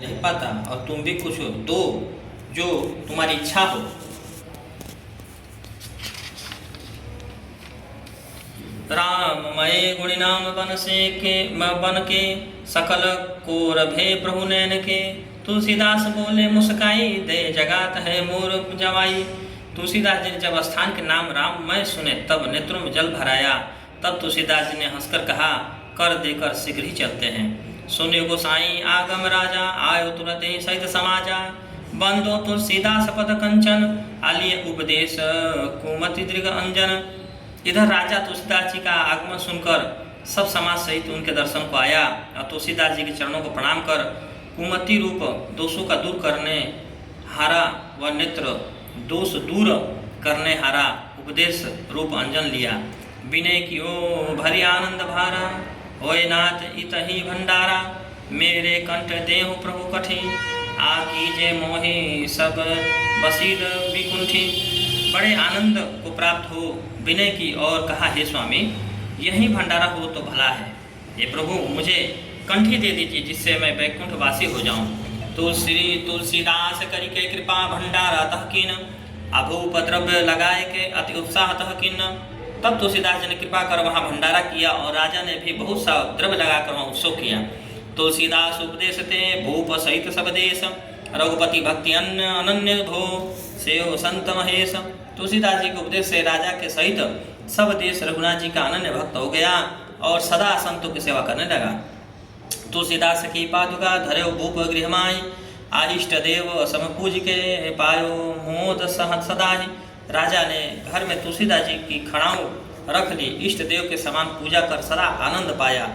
नहीं पाता और तुम भी कुछ दो जो तुम्हारी इच्छा हो। राम मये गुणी नाम बन के सकल कोर भे प्रभु नैन के। तुलसीदास बोले मुस्काई दे जगात है मोर जवाई। तुलसीदास जी ने जब स्थान के नाम राम मैं सुने तब नेत्रों में जल भराया। तब तुलसीदास जी ने हंसकर कहा, कर देकर शीघ्र ही चलते हैं। सुनियो गोसाई आगम राजा, आयो तुरंत ही सहित समाजा। बंदो तुलसीदास पद कंचन, आलिए उपदेश कुमति दृग अंजन। इधर राजा तुलसीदास जी का आगमन सुनकर सब समाज सहित उनके दर्शन को आया और तुलसीदास जी के चरणों को प्रणाम कर कुमति रूप दोषों का दूर करने हारा व नेत्र दोष दूर करने हारा उपदेश रूप अंजन लिया। विनय की ओ भरी आनंद भारा, होय नाथ इतहि भंडारा। मेरे कंठ देहु प्रभु कठी, आ कीजे मोहि सब बसीद विकुंठी। बड़े आनंद को प्राप्त हो विनय की और कहा, हे स्वामी यही भंडारा हो तो भला है। हे प्रभु मुझे कंठी दे दीजिए जिससे मैं वैकुंठवासी हो जाऊं। तो श्री तुलसीदास करी के कृपा भंडारा तहकीन, अभूप द्रव्य लगाए के अति उत्साह तहकीन। तब तुलसीदास जी ने कृपा कर वहाँ भंडारा किया और राजा ने भी बहुत सा द्रव्य लगाकर वहाँ उत्सव किया। तुलसीदास उपदेश ते भूप सहित सब देश, रघुपति भक्ति अन्न अनन्य भो सेव संत महेश। तुलसीदास जी के उपदेश से राजा के सहित सब देश रघुनाथ जी का अनन्य भक्त हो गया और सदा संतों की सेवा करने लगा। तुलसीदास की पादुका धरे भूप गृहमाई, आइष्ट देव समपूज के पायो मोद सहत सदाहि। राजा ने घर में तुलसीदास जी की खड़ाऊ रख ली, इष्ट देव के समान पूजा कर सदा आनंद पाया।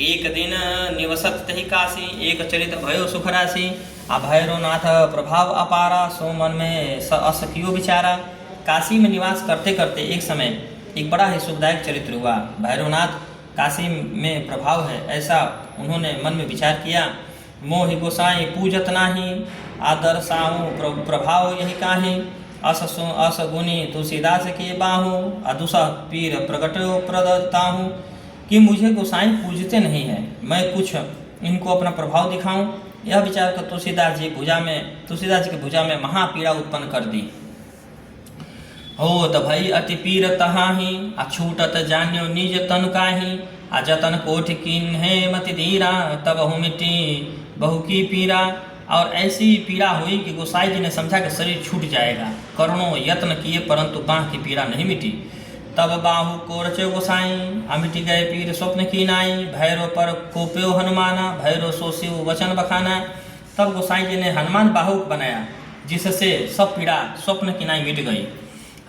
एक दिन निवसत तहि काशी, एक चरित भयो सुख राशि। आ भैरवनाथ प्रभाव अपारा, सो मन में अस कियो विचारा। काशी में निवास करते करते एक समय एक बड़ा ही सुखदायक चरित्र हुआ। भैरवनाथ काशी में प्रभाव है ऐसा उन्होंने मन में विचार किया। मोहि गोसाई पूजत नाही, आदर साहू प्रभाव यही काहि। अस गुनी तुलसीदास के बाहू, अदुसा पीर प्रगट प्रदताहूँ। कि मुझे गोसाई पूजते नहीं हैं, मैं कुछ इनको अपना प्रभाव दिखाऊं। यह विचार कर तुलसीदास जी की भुजा में महापीड़ा उत्पन्न कर दी। हो त भई अति पीर तहाही, अछूटत जान्यो निज तनु काही। अजतन कोटि किन्हे मति धीरा, तब हूँ मिट्टी बहु की पीरा। और ऐसी पीड़ा हुई कि गोसाई जी ने समझा कि शरीर छूट जाएगा। करोड़ों यत्न किए परंतु बाँह की पीड़ा नहीं मिटी। तब बाहु को रचे गोसाई, अमिटी गए पीर स्वप्न की नाई। भैरव पर कोप्यो हनुमाना, भैरव सो शिव वचन बखाना। तब गोसाई जी ने हनुमान बाहु बनाया जिससे सब पीड़ा स्वप्न की नाई मिट गई।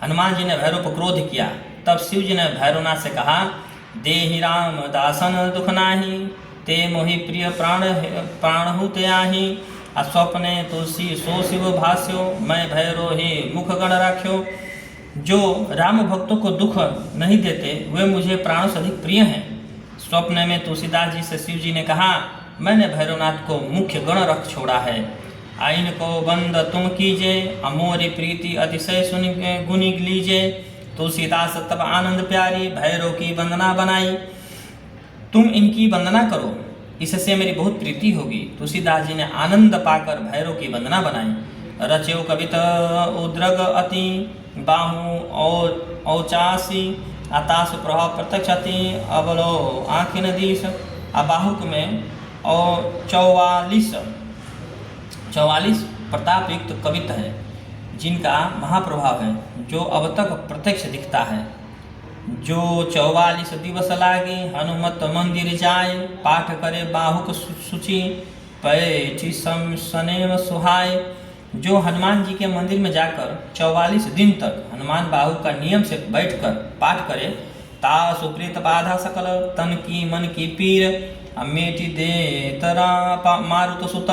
हनुमान जी ने भैरव पर क्रोध किया। तब शिव जी ने भैरवनाथ से कहा, देहि राम दासन दुख नाही, ते मोहि प्रिय प्राणहु ते आही। स्वप्ने तुलसी सो शिव भास्यो, मैं भैरव ही मुख गण राख्यो। जो राम भक्तों को दुख नहीं देते वे मुझे प्राणों से अधिक प्रिय हैं। स्वप्न में तुलसीदास जी से शिव जी ने कहा, मैंने भैरवनाथ को मुख्य गण रख छोड़ा है। आइन को बंद तुम कीजे, अमोरी प्रीति अतिशय सुन गुनी लीजे। तुलसीदास तब आनंद प्यारी, भैरव की वंदना बनाई। तुम इनकी वंदना करो, इससे मेरी बहुत प्रीति होगी। तुलसीदास जी ने आनंद पाकर भैरव की वंदना बनाई। रचयो कवित उद्रग अति, बाहु औचासी। आतास प्रभाव प्रत्यक्ष अति, अबलो आँखिन दीश। अबाहुक में और 44 प्रताप युक्त कवित है जिनका महाप्रभाव है, जो अब तक प्रत्यक्ष दिखता है। जो 44 दिवस लागे, हनुमत मंदिर जाए। पाठ करे बाहुक सूची, पैठी सनेम सुहाय। जो हनुमान जी के मंदिर में जाकर 44 दिन तक हनुमान बाहु का नियम से बैठकर पाठ करे, ता सुप्रीत बाधा सकल, तन की मन की पीर। अमेटी दे तरा मारुत सुत,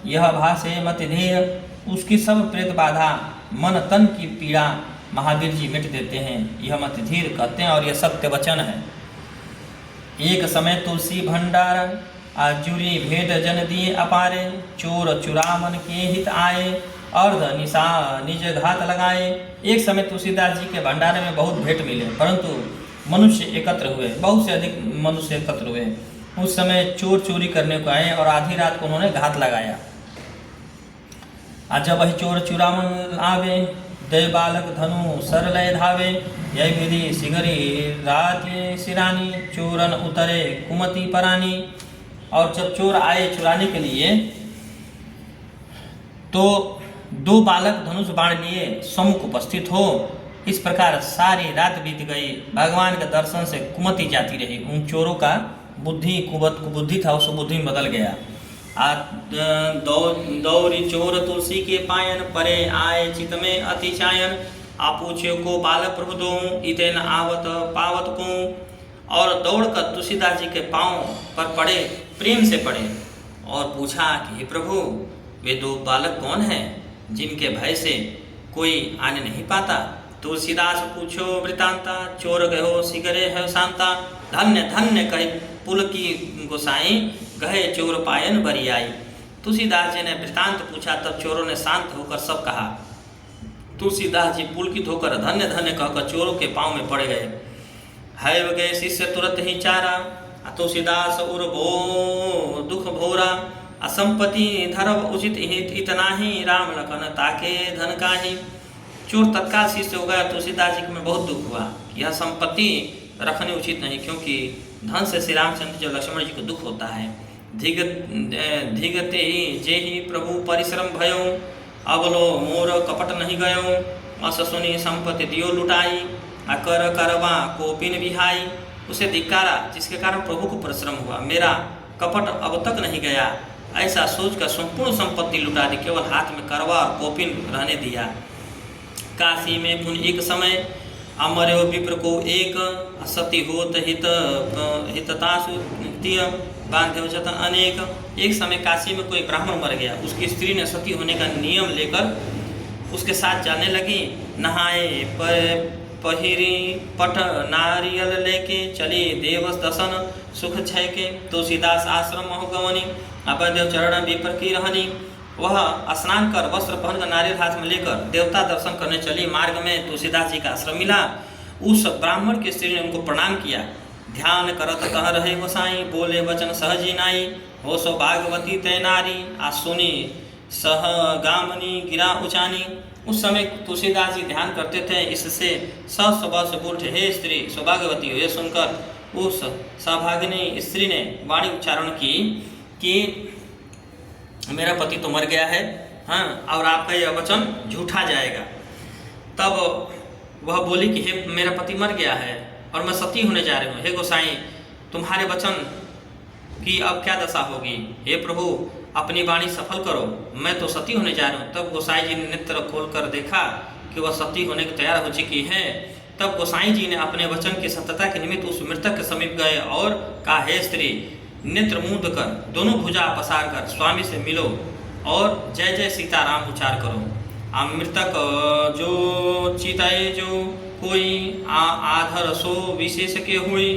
यह भाषे मति धीर। उसकी सब प्रेत बाधा मन तन की पीड़ा महावीर जी मिट देते हैं, यह मति धीर कहते हैं और यह सत्य वचन है। एक समय तुलसी भंडार, आजुरी भेंट जन दिए अपारे। चोर चुरावन के हित आए, अर्ध निशा निज घात लगाए। एक समय तुलसीदास जी के भंडारे में बहुत भेंट मिले परंतु मनुष्य एकत्र हुए, बहुत से अधिक मनुष्य एकत्र हुए। उस समय चोर चोरी करने को आए और आधी रात को उन्होंने घात लगाया। जब वही चोर चुरावन आवे, दे बालक धनु सरलय धावे, यह विधि सिगरी राज्य सिरानी, चोरन उतरे कुमति परानी। और जब चोर आए चुराने के लिए तो दो बालक धनुष बाण लिए सम्मुख उपस्थित हो। इस प्रकार सारी रात बीत गई, भगवान के दर्शन से कुमति जाती रही। उन चोरों का बुद्धि था, उस बुद्धि में बदल गया। दौरी चोर तुलसी के पायन, परे आए चित में अति चायन, आपूछे को बाल प्रभु दो, इते न आवत पावत को। और दौड़कर तुलसीदास जी के पांव पर पड़े, प्रेम से पड़े और पूछा कि हे प्रभु, वे दो बालक कौन हैं जिनके भय से कोई आने नहीं पाता। तुलसीदास पूछो वृतांता, चोर गयो सिगरे है शांता, धन्य धन्य कहे पुल की गोसाई, गहे चोर पायन बरियाई। तुलसीदास जी ने वृतांत पूछा, तब चोरों ने शांत होकर सब कहा। तुलसीदास जी पुलकित होकर धन्य धन्य कहकर चोरों के पांव में पड़ गए। है गए शिष्य तुरंत ही चारा, तुलसीदास उर भो दुख भोरा, असंपत्ति धर्म उचित हित इतना ही, राम लखन ताके धन काही। चोर तत्काल शिष्य हो गया। तुलसीदास जी को में बहुत दुख हुआ, यह संपत्ति रखनी उचित नहीं, क्योंकि धन से श्री रामचंद्र जी लक्ष्मण जी को दुख होता है। धीगते ही जे ही प्रभु परिश्रम भयो, अबलो मोर कपट नहीं गयो, अस सुनी संपत्ति दियो लुटाई, अकर करवा कोपिन बिहाई। उसे धिक्कारा जिसके कारण प्रभु को परिश्रम हुआ, मेरा कपट अब तक नहीं गया, ऐसा सोचकर संपूर्ण संपत्ति लुटा दी, केवल हाथ में करवा और कोपिन रहने दिया। काशी में पुन एक समय, अमर्यो विप्र को एक, सती होत हिततासु नित्य, बांधे जतन अनेक। एक समय काशी में कोई ब्राह्मण मर गया, उसकी स्त्री ने सती होने का नियम लेकर उसके साथ जाने लगी। नहाए पर पहिरी पट नारियल लेके, चली देवस दसन सुख छय के। तुलसीदास आश्रम महोगवनी, अपदेव चरण विप्र की रहनी। वह स्नान कर वस्त्र पहनकर नारियल हाथ में लेकर देवता दर्शन करने चली। मार्ग में तुलसीदास जी का आश्रम मिला। उस ब्राह्मण की स्त्री ने उनको प्रणाम किया। ध्यान करत कह रहे गोसाई, बोले वचन सहजी नाई, हो सो भागवती तै नारी, आ सुनी सह गामनी गिरा उचानी। उस समय तुलसीदास जी ध्यान करते थे, इससे सस्वभाव से बोल उठे, हे स्त्री सौभाग्यवती हो। यह सुनकर उस सौभागिनी स्त्री ने वाणी उच्चारण की कि मेरा पति तो मर गया है, हाँ, और आपका यह वचन झूठा जाएगा। तब वह बोली कि हे मेरा पति मर गया है और मैं सती होने जा रही हूँ, हे गोसाई तुम्हारे वचन की अब क्या दशा होगी। हे प्रभु अपनी वाणी सफल करो, मैं तो सती होने जा रही हूँ। तब गोसाई जी ने नेत्र खोलकर देखा कि वह सती होने को तैयार हो चुकी है। तब गोसाई जी ने अपने वचन की सत्यता के निमित्त उस मृतक के समीप गए और कहा, हे स्त्री, नेत्र मूंद कर दोनों भुजा पसार कर स्वामी से मिलो और जय जय सीताराम उच्चार करो। मृतक जो चिताए जो कोई आधर सो विशेष के हुई,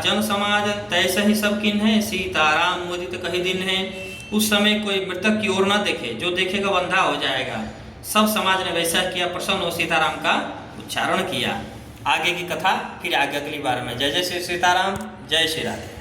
जन समाज तैसे ही सब किन है, सीताराम मोदित कही दिन है। उस समय कोई मृतक की ओर न देखे, जो देखेगा बंधा हो जाएगा। सब समाज ने वैसा किया, प्रसन्न हो सीताराम का उच्चारण किया। आगे की कथा फिर आगे अगली बार में। जय जय श्री सीताराम, जय श्री राधे।